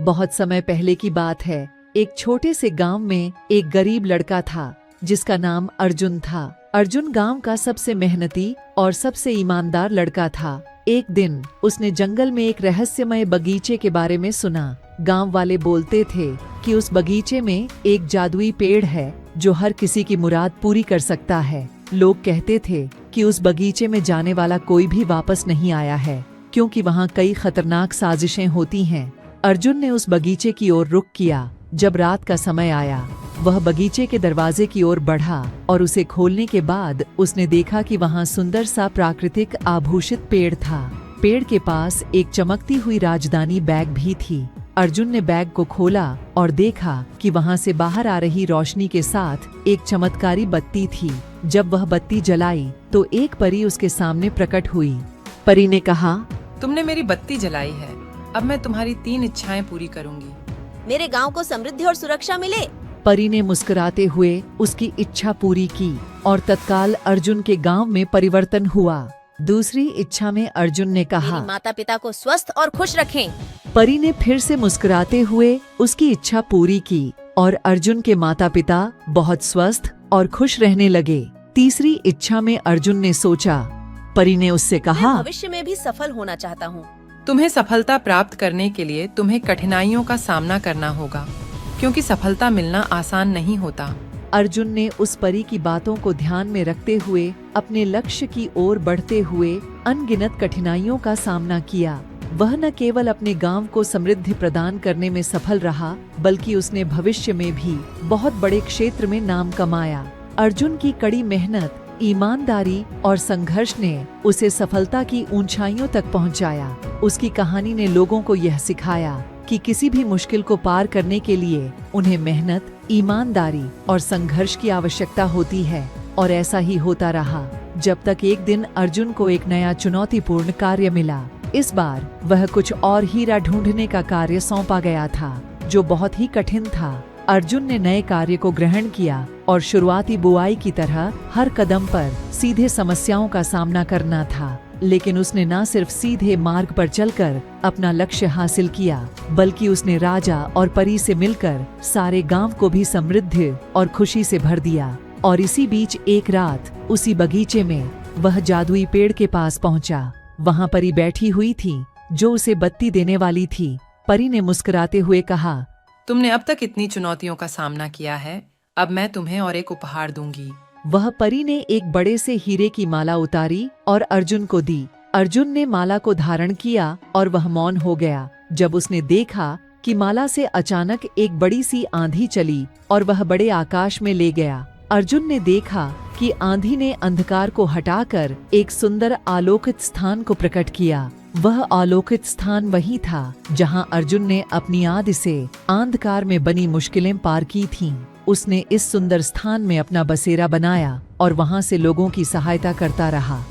बहुत समय पहले की बात है। एक छोटे से गांव में एक गरीब लड़का था जिसका नाम अर्जुन था। अर्जुन गांव का सबसे मेहनती और सबसे ईमानदार लड़का था। एक दिन उसने जंगल में एक रहस्यमय बगीचे के बारे में सुना। गांव वाले बोलते थे कि उस बगीचे में एक जादुई पेड़ है जो हर किसी की मुराद पूरी कर सकता है। लोग कहते थे कि उस बगीचे में जाने वाला कोई भी वापस नहीं आया है क्योंकि वहाँ कई खतरनाक साजिशें होती हैं। अर्जुन ने उस बगीचे की ओर रुख किया। जब रात का समय आया, वह बगीचे के दरवाजे की ओर बढ़ा और उसे खोलने के बाद उसने देखा कि वहाँ सुंदर सा प्राकृतिक आभूषित पेड़ था। पेड़ के पास एक चमकती हुई राजधानी बैग भी थी। अर्जुन ने बैग को खोला और देखा कि वहाँ से बाहर आ रही रोशनी के साथ एक चमत्कारी बत्ती थी। जब वह बत्ती जलाई तो एक परी उसके सामने प्रकट हुई। परी ने कहा, तुमने मेरी बत्ती जलाई है, अब मैं तुम्हारी 3 इच्छाएं पूरी करूंगी। मेरे गांव को समृद्धि और सुरक्षा मिले। परी ने मुस्कुराते हुए उसकी इच्छा पूरी की और तत्काल अर्जुन के गांव में परिवर्तन हुआ। दूसरी इच्छा में अर्जुन ने कहा, मेरी माता पिता को स्वस्थ और खुश रखें। परी ने फिर से मुस्कुराते हुए उसकी इच्छा पूरी की और अर्जुन के माता पिता बहुत स्वस्थ और खुश रहने लगे। तीसरी इच्छा में अर्जुन ने सोचा। परी ने उससे कहा, मैं भविष्य में भी सफल होना चाहता हूँ। तुम्हें सफलता प्राप्त करने के लिए तुम्हें कठिनाइयों का सामना करना होगा, क्योंकि सफलता मिलना आसान नहीं होता। अर्जुन ने उस परी की बातों को ध्यान में रखते हुए अपने लक्ष्य की ओर बढ़ते हुए अनगिनत कठिनाइयों का सामना किया। वह न केवल अपने गांव को समृद्धि प्रदान करने में सफल रहा, बल्कि उसने भविष्य में भी बहुत बड़े क्षेत्र में नाम कमाया। अर्जुन की कड़ी मेहनत, ईमानदारी और संघर्ष ने उसे सफलता की ऊंचाइयों तक पहुंचाया। उसकी कहानी ने लोगों को यह सिखाया कि किसी भी मुश्किल को पार करने के लिए उन्हें मेहनत, ईमानदारी और संघर्ष की आवश्यकता होती है। और ऐसा ही होता रहा जब तक एक दिन अर्जुन को एक नया चुनौतीपूर्ण कार्य मिला। इस बार वह कुछ और हीरा ढूंढने का कार्य सौंपा गया था जो बहुत ही कठिन था। अर्जुन ने नए कार्य को ग्रहण किया और शुरुआती बुआई की तरह हर कदम पर सीधे समस्याओं का सामना करना था। लेकिन उसने न सिर्फ सीधे मार्ग पर चलकर अपना लक्ष्य हासिल किया, बल्कि उसने राजा और परी से मिलकर सारे गांव को भी समृद्धि और खुशी से भर दिया। और इसी बीच एक रात उसी बगीचे में वह जादुई पेड़ के पास पहुंचा। वहां परी बैठी हुई थी जो उसे बत्ती देने वाली थी। परी ने मुस्कुराते हुए कहा, तुमने अब तक इतनी चुनौतियों का सामना किया है, अब मैं तुम्हें और एक उपहार दूंगी। वह परी ने एक बड़े से हीरे की माला उतारी और अर्जुन को दी। अर्जुन ने माला को धारण किया और वह मौन हो गया जब उसने देखा कि माला से अचानक एक बड़ी सी आंधी चली और वह बड़े आकाश में ले गया। अर्जुन ने देखा कि आंधी ने अंधकार को हटाकर एक सुंदर आलोकित स्थान को प्रकट किया। वह आलोकित स्थान वही था जहां अर्जुन ने अपनी आदि से अंधकार में बनी मुश्किलें पार की थीं। उसने इस सुंदर स्थान में अपना बसेरा बनाया और वहां से लोगों की सहायता करता रहा।